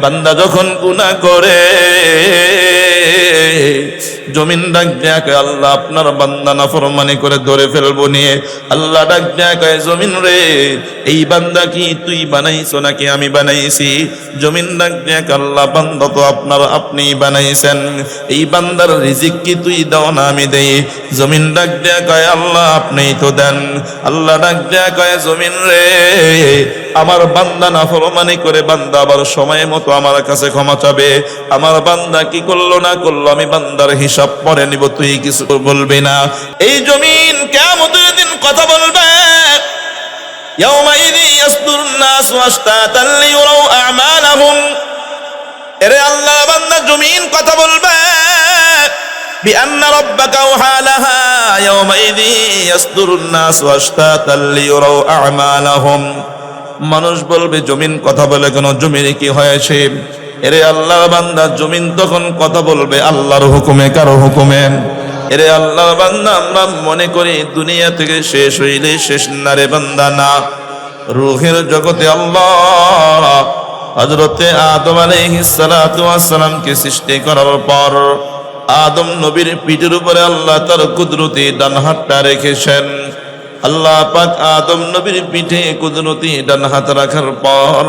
বান্দা যখন গুনাহ করে জমিন ডাক দেয়া কয় আল্লাহ আপনার বান্দা নাফরমানি করে ধরে ফেলবো নিয়ে। আল্লাহ ডাক দেয়া কয় জমিন রে এই বান্দা কি তুই বানাইছো নাকি আমি বানাইছি? জমিন ডাক দেয়া কয় আল্লাহ বান্দা তো আপনার আপনিই বানাইছেন, এই বান্দার রিজিক কি তুই দাও না আমি দেই? জমিন ডাক দেয়া কয় আল্লাহ আপনিই তো দেন। আল্লাহ ডাক দেয়া কয় জমিন রে আমার বান্দা নাফরমানি করে বান্দা আবার সময় মতো আমার কাছে ক্ষমা চাবে, আমার বান্দা কি করলো না করলো আমি বান্দার হিসাব পরে নিব, তুই কিছু বলবি না। এই জমিন কিয়ামতের দিন কথা বলবে। ইয়াউমাইযি ইয়াসদুরুন নাসু আশতাতান লিইউরাউ আমালাহুম। এরে আল্লাহ বান্দা জমিন কথা বলবে। বিআন্না রাব্বাকা আওহা লাহা ইয়াউমাইযি ইয়াসদুরুন নাসু আশতাতান লিইউরাউ আমালাহুম। মানুষ বলবে জমিন কথা বলে কেন, জমিনে কি হয়েছে? এরে আল্লাহ বান্দা জমিন তখন কথা বলবে আল্লাহর হুকুমে, কারো হুকুমে। এরে আল্লাহ বান্দা আমরা মনে করি দুনিয়া থেকে শেষ হইলে শেষ না রে বান্দা, না। রূহের জগতে আল্লাহ হযরতে আদম আলাইহিস সালাতু ওয়াস সালামকে সৃষ্টি করার পর আদম নবীর পিঠের উপরে আল্লাহ তার কুদরতি ডান হাতটা রেখেছেন। আল্লাহ পাক আদম নবীর পিঠে কুদরতি ডান হাত রাখার পর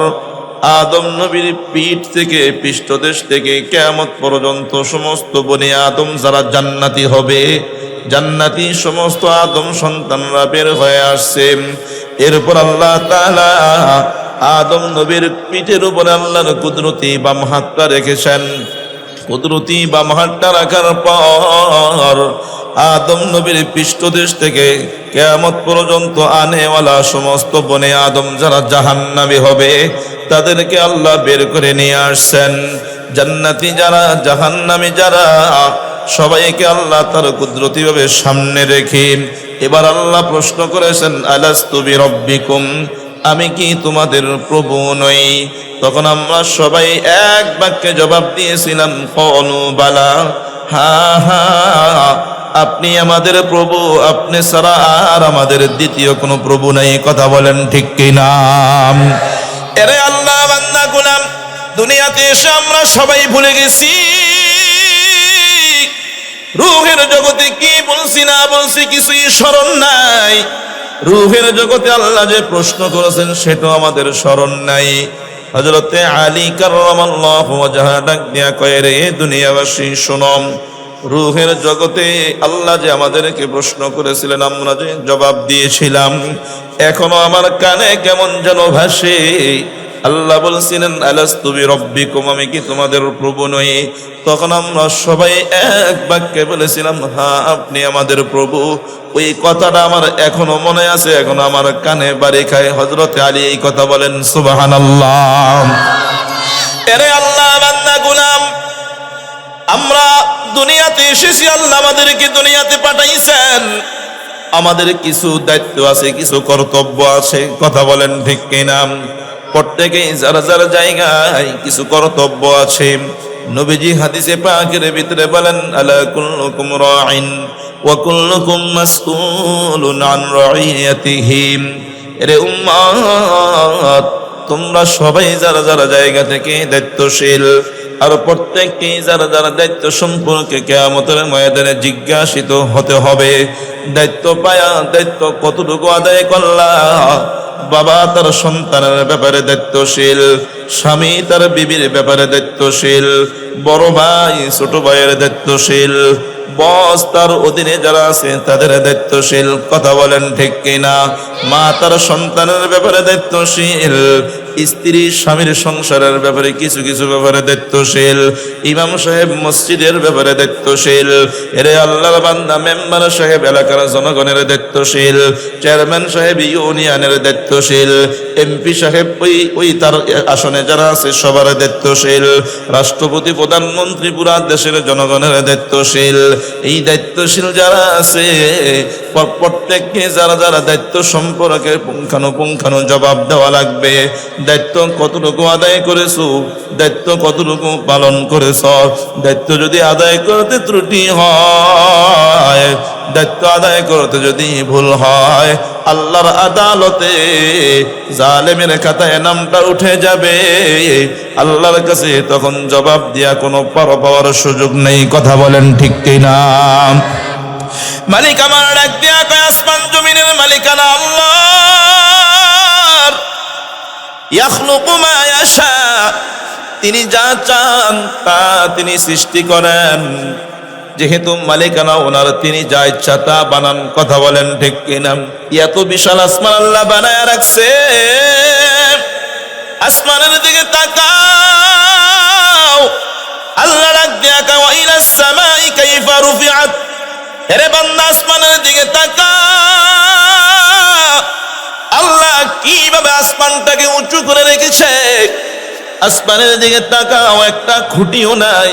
আদম নবীর পিঠ থেকে পৃষ্ঠদেশ থেকে কিয়ামত পর্যন্ত সমস্ত বনি আদম যারা জান্নাতি হবে, জান্নাতি সমস্ত আদম সন্তানরা বের হয়ে আসছে। এরপর আল্লাহ তাআলা আদম নবীর পিঠের উপরে আল্লাহর কুদরতি বাম হাতটা রেখেছেন। কুদরতি বাম হাতটা রাখার পর আদম নবীর পৃষ্ঠদেশ থেকে কিয়ামত পর্যন্ত আনেওয়ালা সমস্ত বনে আদম যারা জাহান্নামী হবে তাদেরকে আল্লাহ বের করে নিয়ে আসছেন। জান্নাতি যারা জাহান্নামী যারা সবাইকে আল্লাহ তার কুদরতি ভাবে সামনে রেখে এবার আল্লাহ প্রশ্ন করেছেন আলাস্তু বিরাব্বিকুম, আমি কি তোমাদের প্রভু নই? তখন আমরা সবাই এক বাক্যে জবাব দিয়েছিলাম ক্বালু বালা, হ্যাঁ হ্যাঁ আপনি আমাদের প্রভু, আপনি ছাড়া আর আমাদের দ্বিতীয় কোনো প্রভু নাই। কথা বলেন ঠিক কিনা? এরে আল্লাহ বান্দা গোলাম, দুনিয়াতে এসে আমরা সবাই ভুলে গেছি রূহের জগতে কি বলছি না বলছি কিছুই স্মরণ নাই। রূহের জগতে আল্লাহ যে প্রশ্ন করেছেন সেটাও আমাদের স্মরণ নাই। হযরতে আলী কাররামাল্লাহু ওয়াজহা ডাক দিয়া কয় রে দুনিয়াবাসী শোনো, রূহের জগতে আল্লাহ যে আমাদেরকে প্রশ্ন করেছিলেন আমরা যে জবাব দিয়েছিলাম এখনো আমার কানে কেমন যেন ভাসে। আল্লাহ বলছিলেন আলাস্তু বিরাব্বিকুম, আমি কি তোমাদের প্রভু নই? তখন আমরা সবাই এক বাক্যে বলেছিলাম হ্যাঁ আপনি আমাদের প্রভু। ওই কথাটা আমার এখনো মনে আছে, এখনো আমার কানে বাড়ি খায়। হযরতে আলী এই কথা বলেন সুবহানাল্লাহ। এরে আল্লাহ বান্দা গোলাম, আমরা দুনিয়াতে এসেছি, আল্লাহ আমাদেরকে দুনিয়াতে পাঠাইছেন। আমাদের কিছু দায়িত্ব আছে, কিছু কর্তব্য আছে। কথা বলেন ঠিক কিনা? প্রত্যেকেই যার যার জায়গায় কিছু কর্তব্য আছে। নবীজি হাদিসে পাকের ভিতরে বলেন আলা কুল্লুকুম রাইন ওয়া কুল্লুকুম মাসউলুন আন রাইয়াতিহি। এরে উম্মত, তোমরা সবাই যারা যারা জায়গা থেকে দায়িত্বশীল, আর প্রত্যেককে যারা যারা দায়িত্ব সম্পর্কে কিয়ামতের ময়দানে জিজ্ঞাসিত হতে হবে। দায়িত্ব পায়া দায়িত্ব কতটুকু আদায় করলা? বাবা তার সন্তানের ব্যাপারে দায়িত্বশীল, স্বামী তার বিবির ব্যাপারে দায়িত্বশীল, বড় ভাই ছোট ভাইয়ের দায়িত্বশীল, বস তার অধীনে যারা আছে তাদের দায়িত্বশীল। কথা বলেন ঠিক কিনা? মা তার সন্তানের ব্যাপারে দায়িত্বশীল, স্ত্রী স্বামীর সংসারের ব্যাপারে কিছু কিছু ব্যাপারে দায়িত্বশীল, ইমাম সাহেব মসজিদের ব্যাপারে দায়িত্বশীল। এরে আল্লাহর বান্দা মেম্বার সাহেব এলাকার জনগণের দায়িত্বশীল, চেয়ারম্যান সাহেব ইউনিয়নের দায়িত্বশীল, এমপি সাহেব ওই তার আসনে যারা আছে সবার দায়িত্বশীল, রাষ্ট্রপতি প্রধানমন্ত্রী পুরা দেশের জনগণের দায়িত্বশীল। এই দায়িত্বশীল যারা আছে প্রত্যেককে যারা যারা দায়িত্ব সম্পর্কে পুঙ্খানুপুঙ্খানু জবাব দেওয়া লাগবে। দায়িত্ব কতটুকু আদায় করেছো, দায়িত্ব কতটুকু পালন করেছ। দায়িত্ব যদি আদায় করতে ত্রুটি হয় দায়িত্ব আদায় করতে যদি ভুল হয়, আল্লাহর আদালতে জালেমের খাতায় নামটা উঠে যাবে। আল্লাহর কাছে তখন জবাব দিয়া কোনো পার পাওয়ার সুযোগ নেই। কথা বলেন ঠিক কিনা? মালিক আমার ডাক দিয়া কয়, আসমান জমিনের মালিকানা আল্লাহর। ইয়াখলুকু মা ইয়াশা, তিনি যা চান তা তিনি সৃষ্টি করেন। যেহেতু মালিকানা ওনার, তিনি যা ইচ্ছা তা বানান। কথা বলেন ঠিক কিনা? এত বিশাল আসমান আল্লাহ বানায় রাখছে। আসমানের দিকে তাকাও, আল্লাহ ডাক দিয়া কয়, ওয়া ইলাস সামাই কাইফা রুফিআত, হে বান্দা আসমানের দিকে তাকাও, আল্লাহ কিভাবে আসমানটাকে উঁচু করে রেখেছে। আসমানের দিকে তাকাও, একটা খুঁটিও নাই।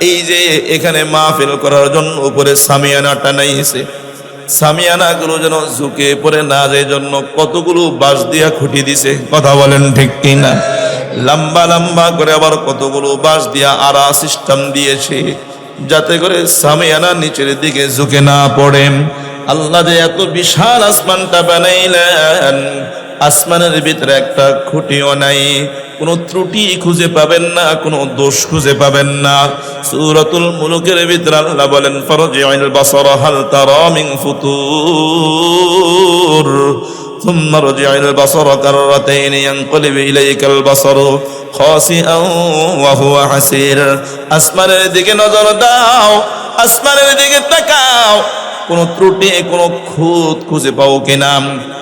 এই যে এখানে মাহফিল করার জন্য উপরে সামিয়ানা টানাইছে, সামিয়ানা গুলো যেন ঝুঁকে পড়ে না যায় জন্য কতগুলো বাঁশ দিয়া খুঁটি দিছে। কথা বলেন ঠিক কিনা? লম্বা লম্বা করে আবার কতগুলো বাঁশ দিয়া আড়া সিস্টেম দিয়েছে, যাতে করে সামিয়ানা নিচের দিকে ঝুঁকে না পড়ে। আল্লাহ যে এত বিশাল আসমানটা বানাইলেন, আসমানের ভিতরে একটা খুঁটিও নাই, কোনো ত্রুটি খুঁজে পাবেন না, কোনো দোষ খুঁজে পাবেন না। সূরাতুল মুলুকের ভিতরে আল্লাহ বলেন, ফারজি'ল বাসারা হাল তারা মিন ফুতুর সুম্মা রজি'ল বাসারা কাররাতাইন ইয়ানকলিবু ইলাইকাল বাসারু খাসিআন ওয়া হুয়া হাসির। আসমানের দিকে নজর দাও, আসমানের দিকে তাকাও, কোন ত্রুটি কোনো খুঁত খুঁজে পাও কিনা।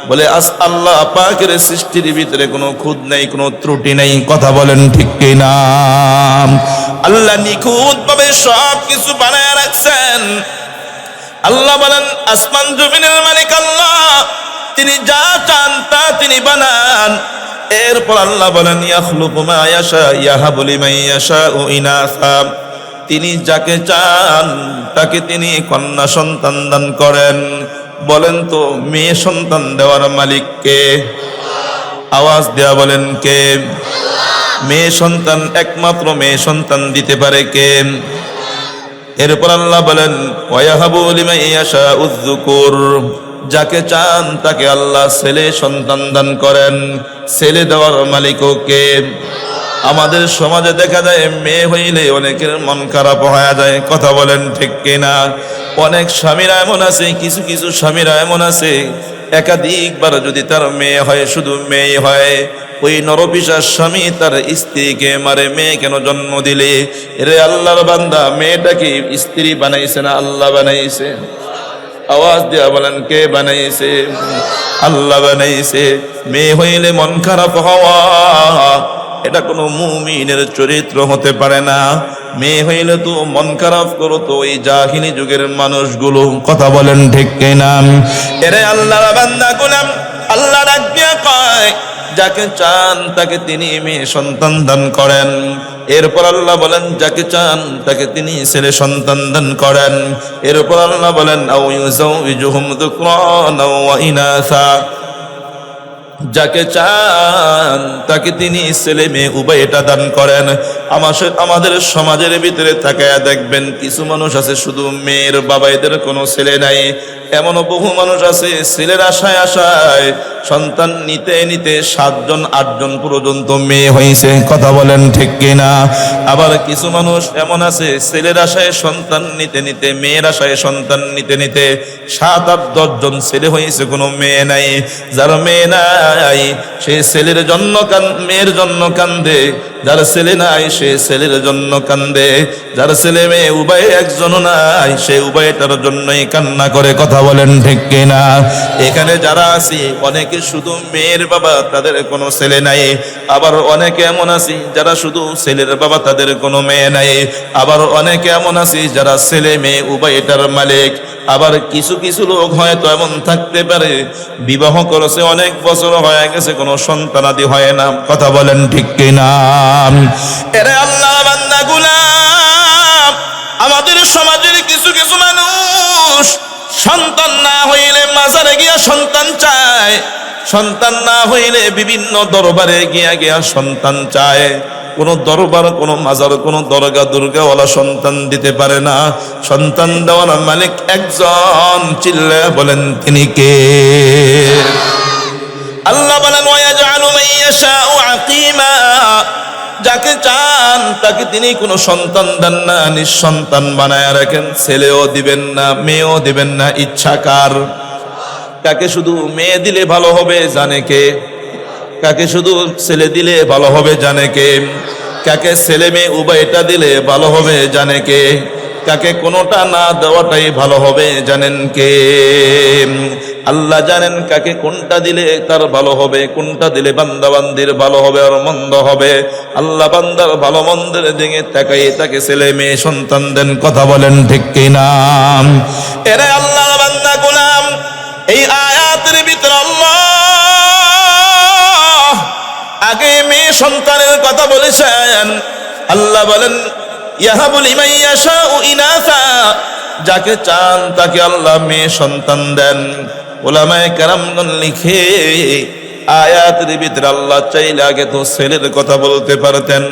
বলে আল্লাহ পাকের সৃষ্টির ভিতরে কোনো খুঁত নেই, কোনো ত্রুটি নেই। কথা বলেন ঠিক কিনা? আল্লাহ নিখুঁত ভাবে সব কিছু বানায় রাখছেন। আল্লাহ বলেন, আসমান জমিনের মালিক আল্লাহ, তিনি যা চান তা তিনি বানান। এরপর আল্লাহ বলেন, ইয়াখলুকু মা ইয়াশা ইয়াহাবু লিমান ইয়াশাউ ইনাসা, তিনি যাকে চান তাকে তিনি কন্যা সন্তান দান করেন। বলেন তো, মেয়ে সন্তান দেওয়ার মালিক কে? আওয়াজ দেয়া বলেন কে? মেয়ে সন্তান, একমাত্র মেয়ে সন্তান দিতে পারে কে? এরপর আল্লাহ বলেন, ওয়ায়াহাবু লিমান ইয়াশাউ যুকুর, যাকে চান তাকে আল্লাহ ছেলে সন্তান দান করেন। ছেলে দেওয়ার মালিকও কে? আমাদের সমাজে দেখা যায় মেয়ে হইলে অনেকের মন খারাপ হয়ে যায়। কথা বলেন ঠিক কিনা? অনেক স্বামীরা এমন আছে, কিছু কিছু স্বামীরা এমন আছে, একাধিকবার যদি তার মেয়ে হয়, শুধু মেয়ে হয়, ওই নরপিশাচ স্বামী তার স্ত্রীকে মারে, মেয়ে কেন জন্ম দিলে? রে আল্লাহর বান্দা, মেয়েটাকে স্ত্রী বানাইছে না আল্লাহ বানাইছে? আওয়াজ দিয়া বলেন, কে বানাইছে? আল্লাহ বানাইছে। মেয়ে হইলে মন খারাপ হওয়া, এটা কোনো মুমিনের চরিত্র হতে পারে না। মেয়ে হইলে তো মন খারাপ করতো ওই জাহিলি যুগের মানুষগুলো। কথা বলেন ঠিক কিনা? এরে আল্লাহর বান্দা গোলাম, আল্লাহ ডাক দিয়া কয়, যাকে চান তাকে তিনি মেয়ে সন্তান দান করেন। এরপর আল্লাহ বলেন, যাকে চান তাকে তিনি ছেলে সন্তান দান করেন। এরপর আল্লাহ বলেন, আও ইউযাউযুহুম যুকরানা ওয়া ইনাসা, যাকে চান তাকে তিনি ছেলে মেয়ে উভয়টা দান করেন। আমাদের সমাজের ভিতরে তাকায়া দেখবেন, কিছু মানুষ আছে শুধু মেয়ের বাবা, এদের কোনো ছেলে নাই। এমনও বহু মানুষ আছে ছেলের আশায় আশায় সন্তান নিতে নিতে 7 জন 8 জন পর্যন্ত মেয়ে হয়েছে। কথা বলেন ঠিক কিনা? আবার কিছু মানুষ এমন আছে ছেলের আশায় সন্তান নিতে নিতে, মেয়ের আশায় সন্তান নিতে নিতে 7 8 10 জন ছেলে হয়েছে, কোনো মেয়ে নাই। যার মেয়ে নাই সে ছেলের জন্য মেয়ের জন্য কান্দে, যার ছেলে নাই সে ছেলের জন্য কান্দে, যার ছেলে মেয়ে উভয় একজনও নাই সে উভয়টার জন্যই কান্না করে। কথা বলেন ঠিক কিনা? এখানে যারা আছি অনেকে শুধু মেয়ের বাবা, তাদের কোনো ছেলে নাই। আবার অনেকে এমন আছি যারা শুধু ছেলের বাবা, তাদের কোনো মেয়ে নাই। আবার অনেকে এমন আছি যারা ছেলে মেয়ে উভয়টার মালিক। আবার কিছু কিছু লোক হয়তো এমন থাকতে পারে, বিবাহ করেছে অনেক বছর হয়ে গেছে, কোনো সন্তানাদি হয় না। কথা বলেন ঠিক কিনা? এরে আল্লাহ বান্দা গোলাম, আমাদের সমাজের কিছু কিছু মানুষ সন্তান না হইলে মাজারে গিয়া সন্তান চায়, সন্তান না হইলে বিভিন্ন দরবারে গিয়া গিয়া সন্তান চায়। কোনো দরবার, কোনো মাজার, কোনো দরগা দুর্গাওয়ালা সন্তান দিতে পারে না। সন্তান দেওয়ার মালিক একজন, চিল্লায়া বলেন তিনি কে? আল্লাহ বলেন ওয়ায়াজআলু মান ইয়াশাউ আকিমা, যাকে চান তাকে তিনি কোনো সন্তান দেন না, নিঃসন্তান বানায় রাখেন। ছেলেও দিবেন না, মেয়েও দিবেন না, ইচ্ছা কার? কাকে শুধু মেয়ে দিলে ভালো হবে জানে কে? কাকে শুধু ছেলে দিলে ভালো হবে জানে কে? কাকে ছেলে মেয়ে উভয়টা দিলে ভালো হবে জানে কে? কাকে কোনোটা না দেওয়াটাই ভালো হবে জানেন কে? আল্লাহ জানেন কাকে কোনটা দিলে তার ভালো হবে, কোনটা দিলে বান্দা বান্দির ভালো হবে আর মন্দ হবে। আল্লাহ বান্দার ভালো মন্দের দিকে তাকাই তাকে ছেলে মেয়ে সন্তান দেন। কথা বলেন ঠিক কিনা? এরে আল্লাহ বান্দা গোলাম, এই আয়াতের ভিতরে আল্লাহ আগে মেয়ে সন্তানের কথা বলেছেন। আল্লাহ বলেন ইয়াহাবু লিমান ইয়াশাউ ইনাসা, যাকে চান তাকে আল্লাহ মেয়ে সন্তান দেন। উলামায়ে কেরামগণ লিখে আয়াতের ভিতরে আল্লাহ চাইলে আগে তো ছেলের কথা বলতে পারতেন,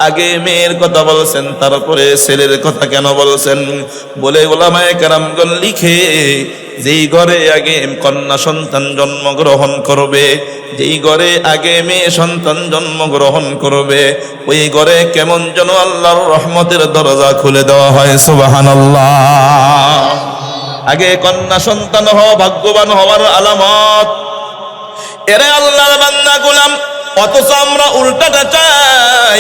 আগে মেয়ের কথা বলছেন, তারপরে ছেলের কথা কেন বলছেন? বলে উলামায়ে কেরামগণ লিখে যেই ঘরে আগে কন্যা সন্তান জন্মগ্রহণ করবে, যেই ঘরে আগে মেয়ে সন্তান জন্মগ্রহণ করবে, ওই ঘরে কেমন যেন আল্লাহর রহমতের দরজা খুলে দেওয়া হয়। সুবহানাল্লাহ। আগে কন্যা সন্তান হওয়া ভাগ্যবান হওয়ার আলামত। এরে আল্লাহর বান্দা গোলাম, অথচ আমরা উল্টাটা চাই।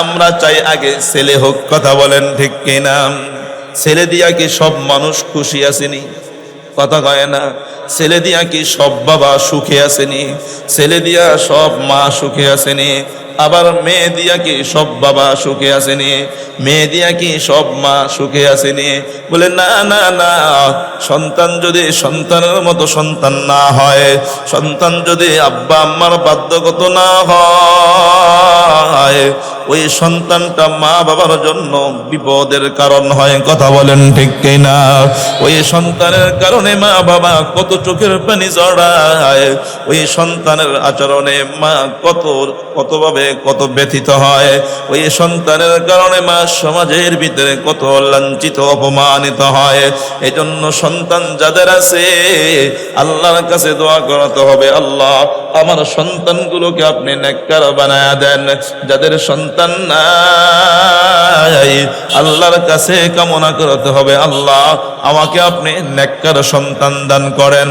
আমরা চাই আগে ছেলে হোক। কথা বলেন ঠিক কিনা? ছেলে দিয়া কি সব মানুষ খুশি আসেনি? কথা কয় না। ছেলে দিয়া কি সব বাবা সুখে আসেনি? ছেলে দিয়া সব মা সুখে আসেনি? আবার মেয়ে দিয়া কি সব বাবা সুখে আসেনি? মেয়ে দিয়া কি সব মা সুখে আসেনি? বলে না না না, সন্তান যদি সন্তানের মতো সন্তান না হয়, সন্তান যদি আব্বা আম্মার বাধ্যগত না হয়, ওই সন্তানটা মা বাবার জন্য বিপদের কারণ হয়। কথা বলেন ঠিক কিনা? ওই সন্তানের কারণে মা বাবা কত চোখের পানি জড়ায়, ওই সন্তানের আচরণে মা কতভাবে কত ব্যথিত হয়, ওই সন্তানের কারণে মা সমাজের ভিতরে কত লাঞ্ছিত অপমানিত হয়। এজন্য সন্তান যাদের আছে আল্লাহর কাছে দোয়া করতে হবে, আল্লাহ আমার সন্তানগুলোকে আপনি নেককার বানায়া দেন। যাদের সন্তান নাই আল্লাহর কাছে কামনা করতে হবে, আল্লাহ আমাকে আপনি নেককার সন্তান দান করেন।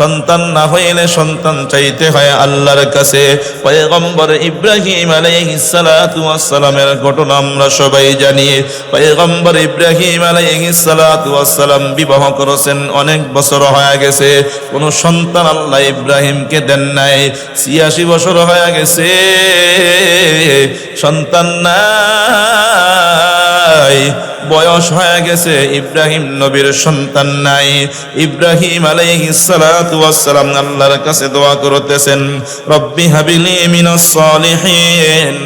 সন্তান না হইলে সন্তান চাইতে হয় আল্লাহর কাছে। পয়গম্বর ইব্রাহিম আলাইহিস সালাতু ওয়াস সালামের ঘটনা আমরা সবাই জানি। পয়গম্বর ইব্রাহিম আলাইহিস সালাতু ওয়াস সালাম বিবাহ করেছেন, অনেক বছর হয়ে গেছে, কোনো সন্তান আল্লাহ ইব্রাহিমকে দেন নাই। ৮৬ বছর হয়ে গেছে, সন্তান নাই। বয়স হয়ে গেছে, ইব্রাহিম নবীর সন্তান নাই। ইব্রাহিম আলাইহিস সালাতু ওয়াস সালাম আল্লাহর কাছে দোয়া করতেছেন, রব্বি হাবিলি মিনাস সলিহিন,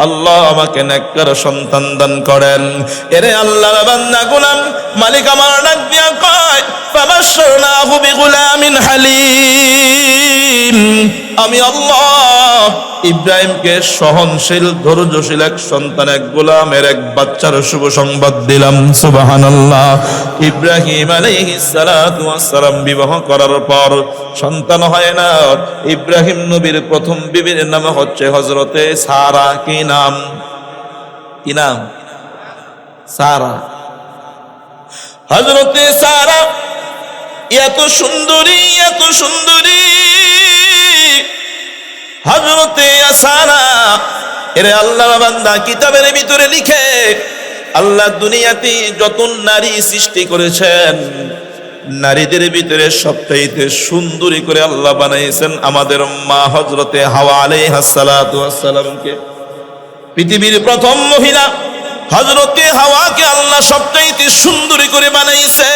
আল্লাহ আমাকে নেককার সন্তান দান করেন। এরে আল্লাহর বান্দা গোলাম, মালিক আমার ডাক দিয়া কয় ফাবাশশারনাহু বিগুলামিন হালিম। আমি আল্লাহ ইব্রাহিমকে সহনশীল ধৈর্যশীল এক সন্তান, এক গোলামের এক বাচ্চার শুভ সংবাদ দিলাম। সুবহানাল্লাহ। ইব্রাহিম আলাইহিস সালাতু ওয়াস সালাম বিবাহ করার পর সন্তান হয় না। ইব্রাহিম নবীর প্রথম বিবির নাম হচ্ছে হযরতে সারা। কি নাম? কি নাম? সারা। হযরতে সারা এত সুন্দরী, এত সুন্দরী হযরতে সারা। এরে আল্লাহর বান্দা, কিতাবের ভিতরে লিখে আল্লাহ দুনিয়াতে যত নারী সৃষ্টি করেছেন, নারীদের ভিতরে সবচাইতে সুন্দরী করে আল্লাহ বানাইছেন আমাদের মা হযরতে হাওয়া আলাইহাস সালাতু ওয়াস সালামকে। পৃথিবীর প্রথম মহিলা হযরতে হাওয়াকে আল্লাহ সবচাইতে সুন্দরী করে বানাইছে।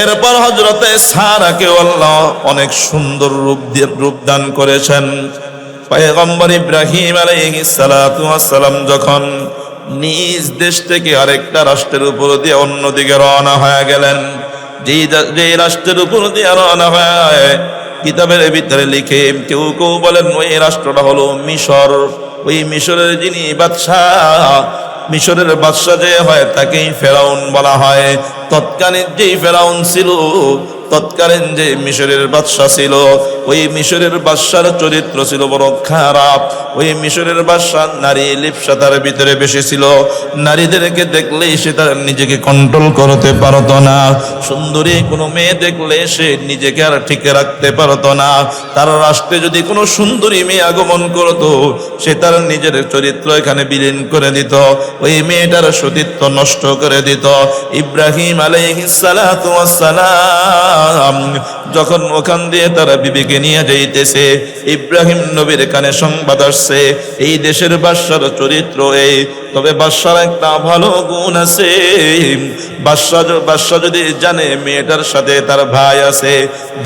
এরপর হযরতে সারাকে আল্লাহ অনেক সুন্দর রূপ দান করেছেন। পয়গম্বর ইব্রাহিম আলাইহিস সালাতু ওয়াস সালাম যখন নিজ দেশ থেকে আরেকটা রাষ্ট্রের উপর দিয়ে অন্যদিকে রওনা হয়ে গেলেন, যেই রাষ্ট্রের উপর দিয়ে রওনা হয় কিতাবের ভিতরে লিখে। কেউ কেউ বলেন ওই রাষ্ট্রটা হলো মিশর। ওই মিশরের যিনি বাদশাহ, মিশরের বাদশাহ যে হয় তাকেই ফেরাউন বলা হয়। তৎকালীন যেই ফেরাউন ছিল, তৎকালীন যে মিশরের বাদশা ছিল, ওই মিশরের বাদশার চরিত্র ছিল বড় খারাপ। ওই মিশরের বাদশা নারী লিপ্সা তার ভিতরে বেশি ছিল। নারীদেরকে দেখলেই সে তার নিজেকে কন্ট্রোল করতে পারতো না। সুন্দরী কোনো মেয়ে দেখলে সে নিজেকে আর ঠিক রাখতে পারতো না। তার রাষ্ট্রে যদি কোনো সুন্দরী মেয়ে আগমন করতো, সে তার নিজের চরিত্র এখানে বিলীন করে দিত। ওই মেয়েটার সতীত্ব নষ্ট করে দিত। ইব্রাহিম আলাইহিস সালাতু ওয়াস সালাম যখন ওখান দিয়ে তারা বিবিকে নিয়ে যাইতেছে, ইব্রাহিম নবীর কানে সংবাদ আসছে এই দেশের বাদশার চরিত্র এই। তবে বাদশার একটা ভালো গুণ আছে, বাদশা যদি জানে মেয়েটার সাথে তার ভাই আছে,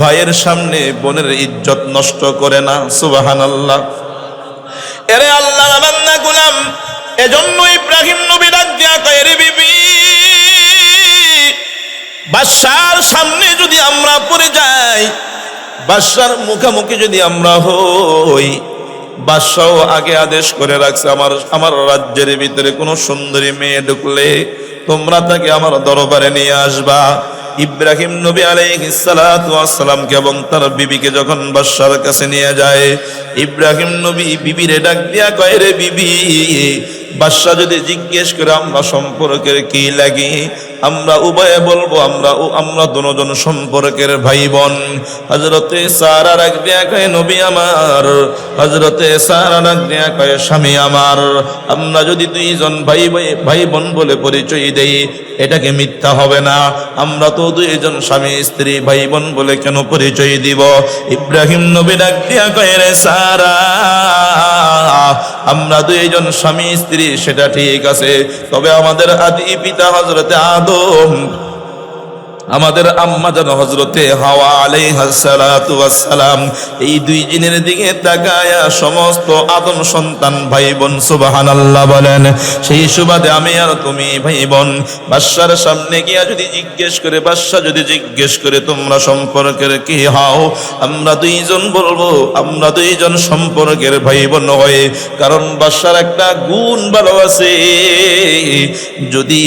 ভাইয়ের সামনে বোনের ইজ্জত নষ্ট করে না। সুবহানাল্লাহ। এরে আল্লাহর বান্দা গোলাম, এজন্য ইব্রাহিম নবী ডাক দিয়া কয়, রে বিবি, বাদশার সামনে যদি আমরা পড়ে যাই, বাদশার মুখামুখি যদি আমরা হই, বাদশাও আগে আদেশ করে রাখছে আমার রাজ্যের ভিতরে কোনো সুন্দরী মেয়ে ঢুকলে তোমরা তাকে আমার দরবারে নিয়ে আসবা। ইব্রাহিম নবী আলাইহিস সালাতু ওয়াস সালামকে এবং তার বিবিকে যখন বাদশার কাছে নিয়ে যায়, ইব্রাহিম নবী বিবিরে ডাক দিয়া কয়, রে বিবি, বাদশা যদি জিজ্ঞেস করে আমরা সম্পর্কের কি লাগি, আমরা উভয়ে বলবো আমরা দুজন সম্পর্কের ভাই বোন। হযরতে সারা ডাক দিয়া কয়, নবী আমার। হযরতে সারা ডাক দিয়া কয়, স্বামী আমার। আমরা যদি দুইজন ভাই বোন বলে পরিচয় দেই, এটাকে মিথ্যা হবে না। আমরা তো দুইজন স্বামী স্ত্রী, ভাই বোন বলে কেন পরিচয় দিব? ইব্রাহিম নবী ডাক দিয়া কয়, রে সারা, আমরা দুইজন স্বামী স্ত্রী সেটা ঠিক আছে, তবে আমাদের আদি পিতা হযরতে আদম, আমাদের আম্মা জান হযরতে হাওয়া আলাইহাস সালাতু ওয়াস সালাম, এই দুই জিনের দিকে তাকায়া সমস্ত আদম সন্তান ভাই বোন। সুবহানাল্লাহ বলেন। সেই সুবাদে আমি আর তুমি ভাই বোন। বাদশার সামনে গিয়া যদি জিজ্ঞেস করে, বাদশা যদি জিজ্ঞেস করে তোমরা সম্পর্কের কি হও, আমরা দুইজন বলবো আমরা দুইজন সম্পর্কের ভাই বোন হই। কারণ বাদশার একটা গুণ ভালো আছে, যদি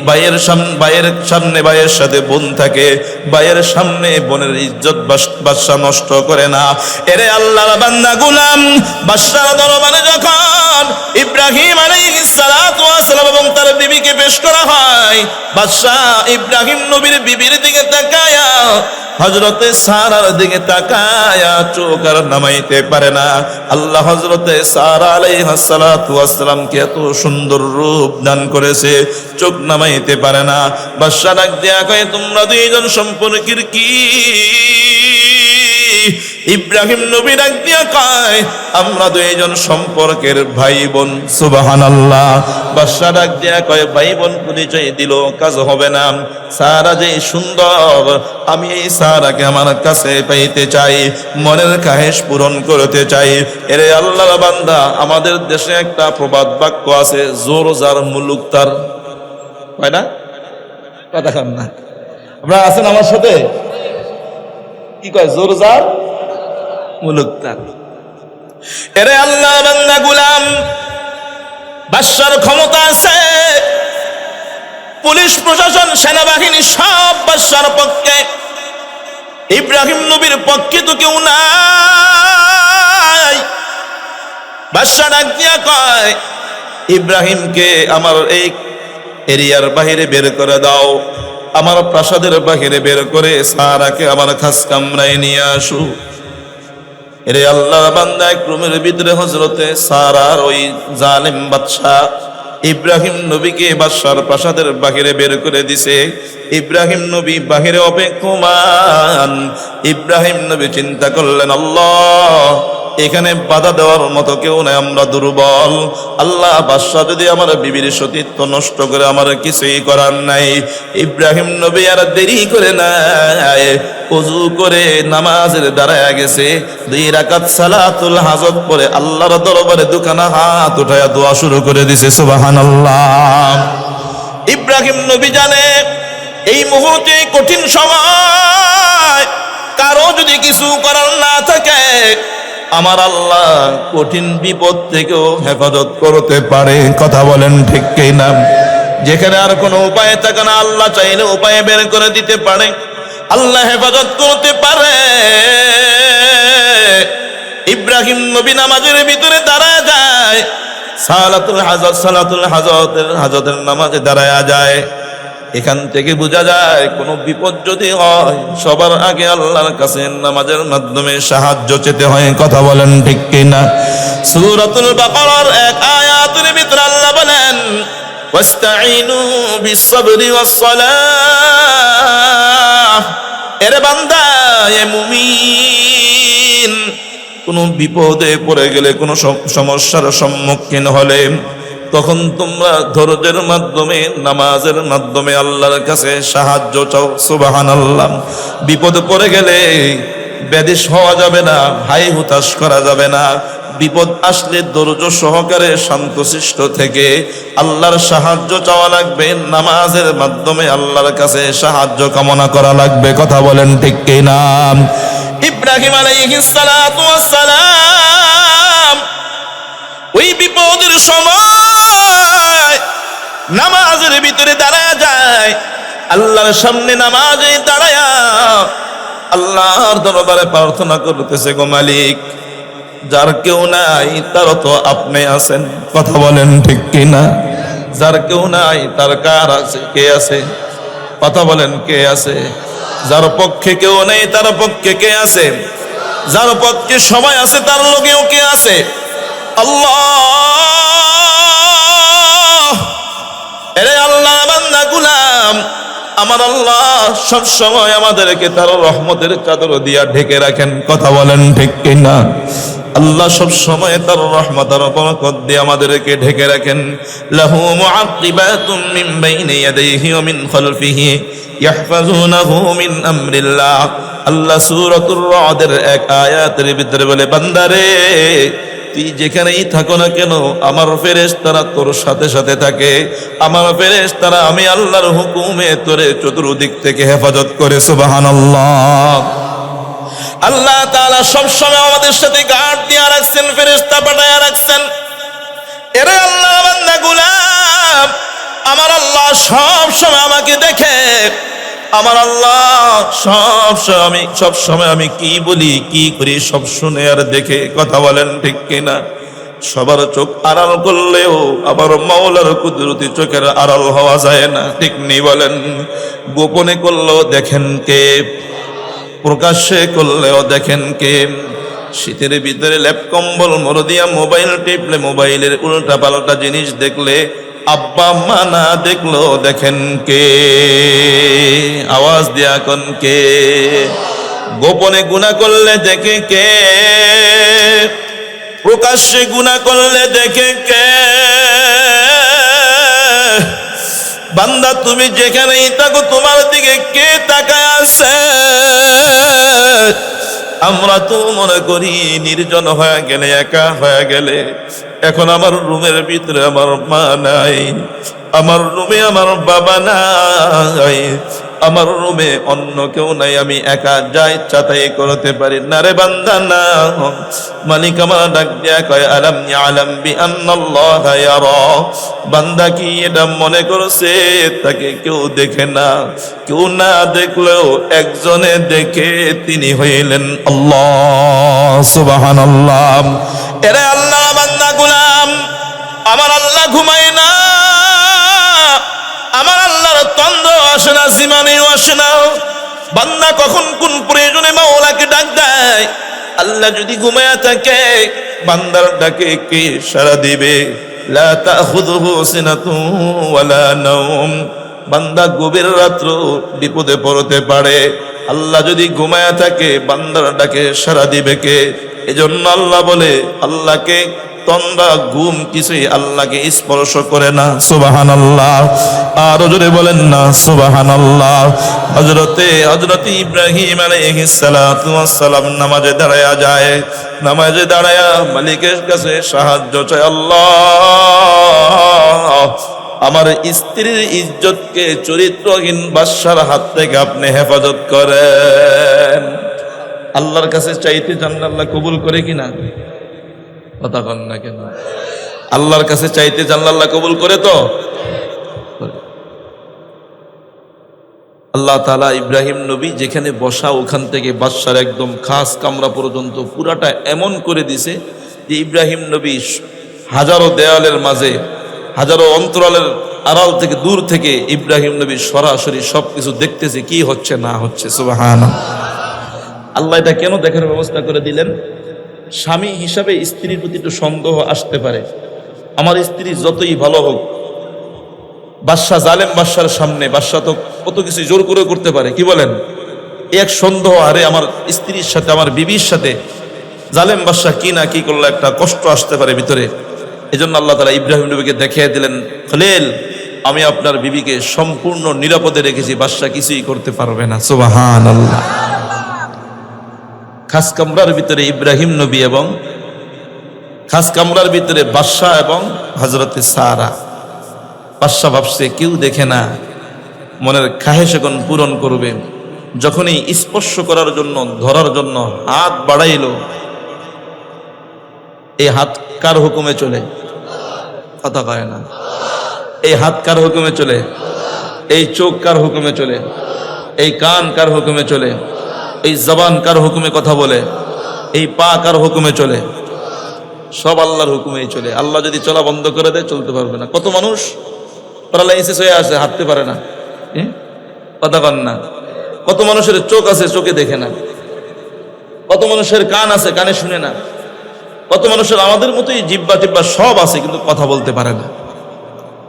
ভাইয়ের সামনে ভাইয়ের সাথে বোন থাকে, ভাইয়ের সামনে বোনের ইজ্জত বাদশা নষ্ট করে না। এরে আল্লাহর বান্দা গোলাম, বাদশার দরবারে যখন ইব্রাহিম আলাইহিস সালাতু ওয়াস সালাম এবং তার বিবিকে পেশ করা হয়, বাদশা ইব্রাহিম নবীর বিবির দিকে তাকায়া, হযরতে সারার দিকে তাকায়া চোখ আর নামাইতে পারে না। আল্লাহ হযরতে সারা আলাইহিস সালাতু ওয়াস সালামকে এত সুন্দর রূপ দান করেছে, চোখ নামাইতে পারে না। বাদশা ডাক দিয়া কয়, তোমরা দুইজন সম্পর্কের কি? ইব্রাহিম নবী ডাক দিয়া কয়, আমরা দুইজন সম্পর্কের ভাই বোন। সুবহানাল্লাহ। বাদশা ডাক দিয়া কয়, ভাই বোন পরিচয় দিল কাজ হবে না। সারা যে সুন্দর, আমি এই সারাকে আমার কাছে পাইতে চাই, মনের খাহেশ পূরণ করতে চাই। এরে আল্লাহর বান্দা, আমাদের দেশে একটা প্রবাদ বাক্য আছে, জোর যার মুলুক তার। হয় না? কথা কন না, আপনারা আছেন আমার সাথে? কি কয়? জোর যার মুলুক তার। এরে আল্লাহ বান্দা গোলাম, বাদশার ক্ষমতা আছে, পুলিশ প্রশাসন সেনাবাহিনী সব বাদশার পক্ষে, ইব্রাহিম নবীর পক্ষে তো কেউ নাই। বাদশা ডাক দিয়া কয়, ইব্রাহিমকে আমার এই এরিয়ার বাহিরে বের করে দাও, আমার প্রাসাদের বাহিরে বের করে সারাকে আমার খাস কামরায় নিয়ে আসু। এরে আল্লাহর বান্দা, এক রুমের ভিতরে হযরতে সারার ওই জালেম বাদশা ইব্রাহিম নবীকে বাদশার প্রাসাদের বাহিরে বের করে দিছে। ইব্রাহিম নবী বাহিরে অপেক্ষমান। ইব্রাহিম নবী চিন্তা করলেন, আল্লাহ, এখানে বাধা দেওয়ার মতো কেউ নাই, আমরা দুর্বল। আল্লাহ, বাদশা যদি আমার বিবির সতীত্ব নষ্ট করে, আমার কিছুই করার নাই। ইব্রাহিম নবী আর দেরি করে নাই, ওযু করে নামাজের দাঁড়ায় গেছে, 2 রাকাত সালাতুল হাজত পরে আল্লাহর দরবারে দুখানা হাত উঠায়া দোয়া শুরু করে দিছে। সুবহানাল্লাহ। ইব্রাহিম নবী জানে এই মুহূর্তে কঠিন সময়, কারো যদি কিছু করার না থাকে, আমার আল্লাহ কঠিন বিপদ থেকেও হেফাজত করতে পারে। কথা বলেন ঠিক কি না? যেখানে আর কোনো উপায় থাকে না, আল্লাহ চাইলে উপায় বের করে দিতে পারে, আল্লাহ হেফাজত করতে পারে। ইব্রাহিম নবী নামাজের ভিতরে দাঁড়ায় যায়, সালাতুল হাজতের নামাজে দাঁড়ায় যায়। এখান থেকে বোঝা যায় কোন বিপদ যদি হয়, সবার আগে আল্লাহর কাছে নামাজের মাধ্যমে সাহায্য চেতে হয়। কথা বলেন ঠিক কিনা? সূরাতুল বাকারার এক আয়াতের ভিতরে আল্লাহ বলেন, ওয়াস্তাঈনু বিস-সাবরি ওয়াস-সালাহ। এরে বান্দা, এ মুমিন, কোন বিপদে পড়ে গেলে, কোন সমস্যার সম্মুখীন হলে, তখন তোমরা ধৈর্যের মাধ্যমে, নামাজের মাধ্যমে আল্লাহর কাছে সাহায্য চাও। সুবহানাল্লাহ। বিপদে পড়ে গেলে ব্যাধিস হওয়া যাবে না, হাই হুতাশ করা যাবে না। বিপদ আসলে ধৈর্য সহকারে শান্তশিষ্ট থেকে আল্লাহর সাহায্য চাওয়া লাগবে, নামাজের মাধ্যমে আল্লাহর কাছে সাহায্য কামনা করা লাগবে। কথা বলেন ঠিক কি না? ইব্রাহিম আলাইহিস সালাতু ওয়াস সালাম ওই বিপদের সময় নামাজের ভিতরে দাঁড়ায় যায়, আল্লাহর সামনে নামাজে দাঁড়ায়া আল্লাহর দরবারে প্রার্থনা করতেছে, গো মালিক, যার কেউ নাই তার তো আপনি আছেন। কথা বলেন ঠিক কিনা? যার কেউ নাই তার কার আছে? কে আছে? কথা বলেন, কে আছে? যার পক্ষে কেউ নেই তার পক্ষে কে আছে? যার পক্ষে সময় আছে তার লোকেও কে আছে? আল্লাহ। এরে আল্লাহ বান্দা গুলাম, আমার আল্লাহ সব সময় আমাদেরকে তার রহমতের চাদর দিয়া ঢেকে রাখেন। কথা বলেন ঠিক কিনা? আল্লাহ সব সময় তার রহমত আর বরকত দিয়ে আমাদেরকে ঢেকে রাখেন। লাহু মুআক্কিবাতুম মিন বাইনি ইয়াদাইহি ওয়া মিন খালফিহি ইয়াহফাজুনাহু মিন আমরিল্লাহ। আল্লাহ সূরাতুর রাদের এক আয়াতের ভিতরে বলে, বান্দারে, তুই যেখানেই থাকো না কেন, আমার ফেরেশতারা তোর সাথে সাথে থাকে। আমার ফেরেশতারা আমি আল্লাহর হুকুমে তোরে চতুর্দিক থেকে হেফাজত করে। সুবহানাল্লাহ। আল্লাহ তাআলা সব সময় আমাদের সাথে গার্ড দিয়ে রাখছেন, ফেরেশতা পাঠায়া রাখছেন। এরে আল্লাহ বান্দা গুলাম, আমার আল্লাহ সব সময় আমাকে দেখে। আমার আল্লাহ সব সময় আমি কি বলি, কি করি, সব শুনে আর দেখে। কথা বলেন ঠিক কিনা? সবার চোখ আড়াল করলেও আবার মাওলার কুদরতি চোখের আড়াল হওয়া যায় না। ঠিক নেই বলেন? গোপনে করলেও দেখেন কে, প্রকাশ্যে করলেও দেখেন কে। শীতের ভিতরে ল্যাপ কম্বল মোড় দিয়া মোবাইল টিপলে, মোবাইলের উল্টা পাল্টা জিনিস দেখলে, আব্বা মা না দেখলো দেখেন কে? আওয়াজ দিয়া কোন কে? গোপনে গুনাহ করলে দেখে কে? প্রকাশ্যে গুনাহ করলে দেখে কে? বান্দা, তুমি যেখানেই থাকো, তোমার দিকে কে তাকায় আছে? আমরা তো মনে করি নির্জন হয়ে গেলে, একা হয়ে গেলে, এখন আমার রুমের ভিতরে আমার মা নাই, আমার রুমে আমার বাবা নাই, আমার রুমে অন্য কেউ নাই, আমি একা যা ইচ্ছা তাই করতে পারি না। রে বান্দা না, মালিক আমার ডাক দিয়া কয়, আলাম ইয়ালাম বিআন্নাল্লাহা ইয়ারা। বান্দা কি এটা মনে করছে তাকে কেউ দেখে না? কেউ না দেখলেও একজনে দেখে, তিনি হইলেন আল্লাহ। সুবহানাল্লাহ। এরে আল্লাহ বান্দা গুলাম, আমার আল্লাহ ঘুমায় না, আমার আল্লাহর তন্দ্র আসে না, জিমানেও আসে না। বান্দা কখন কোন প্রয়োজনে মাওলাকে ডাক দেয়। আল্লাহ যদি ঘুমায়া থাকে, বান্দার ডাকে কে সাড়া দিবে? লা তাখুযুহু সিনাতুন ওয়ালা নাওম। বান্দা গভীর রাত্র বিপদে পড়তে পারে, আল্লাহ যদি ঘুমায়া থাকে, বান্দার ডাকে সাড়া দিবে কে? এজন্য আল্লাহ বলে, আল্লাহকে তন্দ্রা ঘুম কিছুই আল্লাহকে স্পর্শ করে না। সুবহানাল্লাহ। আর জোরে বলেন না সুবহানাল্লাহ। হযরতে ইব্রাহিম আলাইহিস সালাতু ওয়াস সালাম নামাজে দাঁড়ায়া যায়, নামাজে দাঁড়ায়া মালিকের কাছে সাহায্য চায়। আল্লাহ, আমার স্ত্রীর ইজ্জতকে চরিত্রহীন বাদশার হাত থেকে আপনি হেফাজত করেন। আল্লাহর কাছে চাইতে জানলে আল্লাহ কবুল করে কিনা? কথা কন না কেন? আল্লাহর কাছে চাইতে জানলে আল্লাহ কবুল করে তো? আল্লাহ তাআলা ইব্রাহিম নবী যেখানে বসা ওখান থেকে বাদশার একদম খাস কামরা পর্যন্ত পুরাটা এমন করে দিছে যে ইব্রাহিম নবী হাজারো দেয়ালের মাঝে, হাজারো অন্তরালের আড়াল থেকে, দূর থেকে ইব্রাহিম নবী সরাসরি সবকিছু দেখতেছে কি হচ্ছে না হচ্ছে। সুবহানাল্লাহ। আল্লাহ এটা কেন দেখার ব্যবস্থা করে দিলেন? স্বামী হিসাবে স্ত্রীর প্রতি একটু সন্দেহ আসতে পারে। আমার স্ত্রী যতই ভালো হোক, বাদশা জালেম বাদশার সামনে বাদশা তো কত কিছু জোর করে করতে পারে, কি বলেন? এক সন্দেহ, আরে আমার স্ত্রীর সাথে, আমার বিবির সাথে জালেম বাদশা কি না কি করলে একটা কষ্ট আসতে পারে ভিতরে। এজন্য আল্লাহ তাআলা ইব্রাহিম নবীকে দেখিয়ে দিলেন, খলিল, আমি আপনার বিবিকে সম্পূর্ণ নিরাপদে রেখেছি, বাদশা কিছুই করতে পারবে না। সুবহানাল্লাহ। খাস কামরার ভিতরে ইব্রাহিম নবী এবং খাস কামরার ভিতরে বাদশা এবং হযরতে সারা। বাদশা ভাবছে কেউ দেখে না, মনের খাহেশ এখন পূরণ করবে। যখনই স্পর্শ করার জন্য, ধরার জন্য হাত বাড়াইল, এই হাত কার হুকুমে চলে? কথা কয় না। এই হাত কার হুকুমে চলে? এই চোখ কার হুকুমে চলে? এই কান কার হুকুমে চলে? এই জবান কার হুকুমে কথা বলে? এই পা কার হুকুমে চলে? সব আল্লাহর হুকুমেই চলে। আল্লাহ যদি চলা বন্ধ করে দেয়, চলতে পারবে না। কত মানুষ প্যারালাইসিস হয়ে আছে, হাঁটতে পারে না, কথা কন না। কত মানুষের চোখ আছে, চোখে দেখে না। কত মানুষের কান আছে, কানে শুনে না। কত মানুষের আমাদের মতোই জিব্বা টিব্বা সব আছে, কিন্তু কথা বলতে পারে না।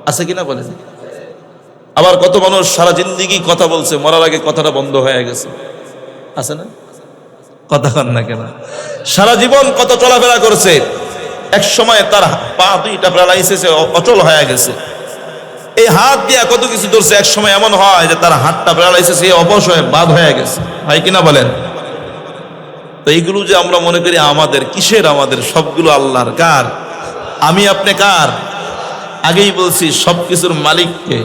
আছে কিনা বলেন? আবার কত মানুষ সারা জিন্দেগি কথা বলছে, মরার আগে কথাটা বন্ধ হয়ে গেছে, আছে না? কথা কন না কেন? সারা জীবন কত চলাফেরা করছে, এক সময় তার পা দুইটা প্যারালাইসিসে অচল হয়ে গেছে। এই হাত দিয়া কত কিছু ধরছে, এক সময় এমন হয় যে তার হাতটা প্যারালাইসিসে অবশ হয়ে বাদ হয়ে গেছে, হয় কিনা বলেন? তো এইগুলো যে আমরা মনে করি আমাদের, কিসের আমাদের? সবগুলো আল্লাহর। কার? আমি আপনি কার? আগেই বলছি সবকিছুর মালিককে।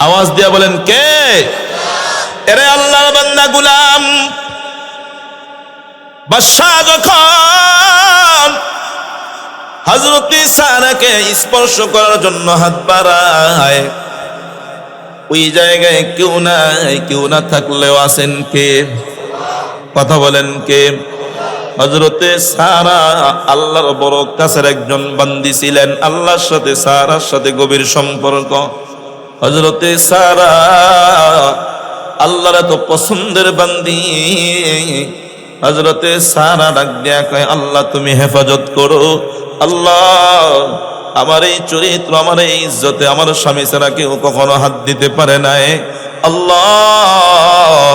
আওয়াজ দিয়া বলেন কে? এরে আল্লাহর বান্দা গোলাম, বাদশা যখন হযরত সারাকে স্পর্শ করার জন্য হাত বাড়ায়, ওই জায়গায় কেউ নাই। কেউ না থাকলেও আছেন কে? কথা বলেন কে? হযরতে সারা আল্লাহর বড় কাছের একজন বান্দি ছিলেন। আল্লাহর সাথে সারার সাথে গভীর সম্পর্ক। হযরতে সারা আল্লাহর এত পছন্দের বান্দি। হযরতে সারা ডাক দিয়া কয়, আল্লাহ তুমি হেফাজত করো। আল্লাহ, আমার এই চরিত্র, আমার এই ইজ্জতে আমার স্বামী ছাড়া কেউ কখনো হাত দিতে পারে নাই। আল্লাহ,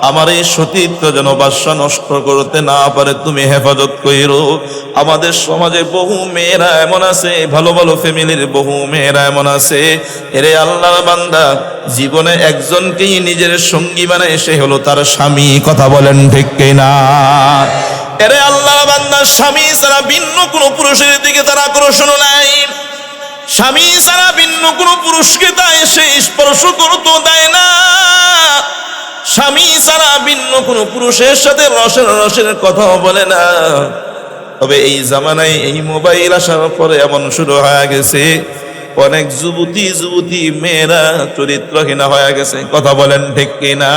আমার এই সতীত্ব যেন বাদশা নষ্ট করতে না পারে, তুমি হেফাজত কইরো। আমাদের সমাজে বহু মেয়েরা এমন আছে, ভালো ভালো ফ্যামিলির বহু মেয়েরা এমন আছে, এরে আল্লাহর বান্দা জীবনে একজনকেই নিজের সঙ্গী বানায়, সে হলো তার স্বামী। কথা বলেন ঠিক কিনা? এরে আল্লাহর বান্দা স্বামী ছাড়া ভিন্ন কোনো পুরুষের দিকে তার আকর্ষণ নাই। স্বামী ছাড়া ভিন্ন কোনো পুরুষকে তাই সে স্পর্শ করতে দেয় না। স্বামী ছাড়া ভিন্ন কোনো পুরুষের সাথে রসের কথা বলে না। তবে এই জামানায় এই মোবাইল আসার পরে এমন শুরু হয়ে গেছে, অনেক যুবতী মেয়েরা চরিত্রহীনা হয়ে গেছে। কথা বলেন ঠিক কিনা?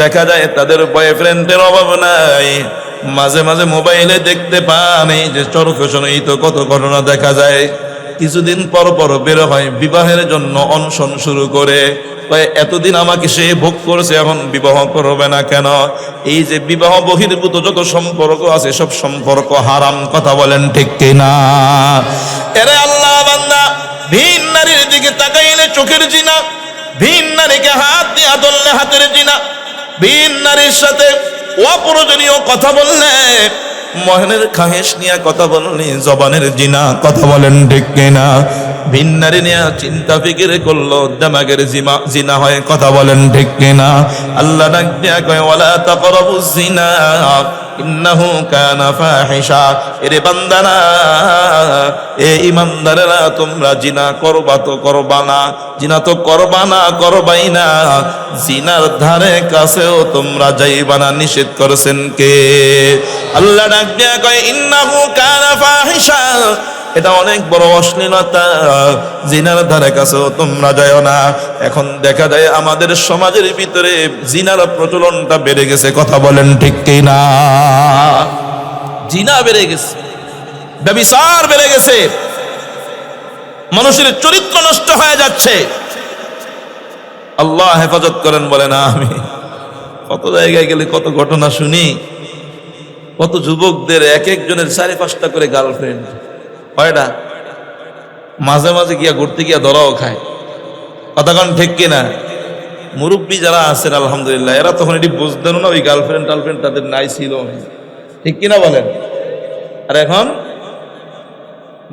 দেখা যায় তাদের বয়ফ্রেন্ডের অভাব নাই, মাঝে মাঝে মোবাইলে দেখতে পান এই যে চরফেশনেই তো কত ঘটনা দেখা যায়। কিছুদিন পর পর বের হয়, বিবাহের জন্য অনশন শুরু করে। এতদিন আমাকে সে ভোগ করেছে, এখন বিবাহ করবে না কেন? এই যে বিবাহ বহির্ভূত যত সম্পর্ক আছে, সব সম্পর্ক হারাম। কথা বলেন ঠিক কিনা? এরে আল্লাহ বান্দা, ভিন নারীর দিকে তাকাইলে চোখের জিনা, ভিন নারীকে হাত দিয়া ধরলে হাতের জিনা, ভিন নারীর সাথে অপ্রয়োজনীয় কথা বললে, মনের খাহেশ নিয়ে কথা বললে জবানের জিনা। কথা বলেন ঠিক কিনা? ভিন নারী নিয়ে চিন্তা ফিকির করলো দামাগের জিনা হয়। কথা বলেন ঠিক কিনা? আল্লাহ ডাক দিয়া কয়, ওয়ালা তাকরাবুজ জিনা, ইন্নাহু কানা ফাহিশা। এরে বান্দারা, এ ঈমানদারেরা, তোমরা জিনা করবা তো করবা না, জিনা তো করবা না, করবাই না, জিনার ধারে কাছেও তোমরা যাইবা না। নিষেধ করেছেন কে? আল্লাহ ডাক দিয়া কয় ইন্নাহু কানা ফাহিশা, এটা অনেক বড় অশ্লীলতা, জিনার ধারে কাছেও তোমরা যাও না। এখন দেখা যায় আমাদের সমাজের ভিতরে জিনার প্রচলনটা বেড়ে গেছে, কথা বলেন ঠিক কি না? জিনা বেড়ে গেছে, ব্যভিচার বেড়ে গেছে, মানুষের চরিত্র নষ্ট হয়ে যাচ্ছে। আল্লাহ হেফাজত করেন, বলে না আমি। কত জায়গায় গেলে কত ঘটনা শুনি, কত যুবকদের এক একজনের 4-5টা করে গার্লফ্রেন্ড, কয়টা? মাঝে মাঝে গিয়া ঘুরতে গিয়া ধরাও খায়, কথা কন ঠিক কিনা? মুরব্বী যারা আছেন আলহামদুলিল্লাহ, এরা তখন এটি বুঝতেন না ওই গার্লফ্রেন্ড টার্লফ্রেন্ড তাদের নাই ছিল, ঠিক কিনা বলেন? আর এখন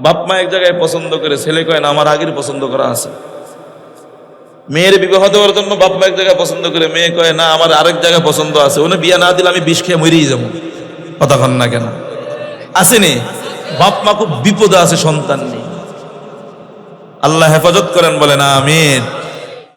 বাপ মা এক জায়গায় পছন্দ করে, ছেলে কয় না আমার আগের পছন্দ করা আছে। মেয়ের বিবাহ দেওয়ার জন্য বাপ মা এক জায়গায় পছন্দ করে, মেয়ে কয় না আমার আরেক জায়গায় পছন্দ আছে, ওনে বিয়া না দিলে আমি বিষ খেয়ে মরেই যাবো, কথা কন না কেন? আসেনি? বাপ মা খুব বিপদে আছে, সন্তান নেই। আল্লাহ হেফাজত করেন, বলে না আমিন।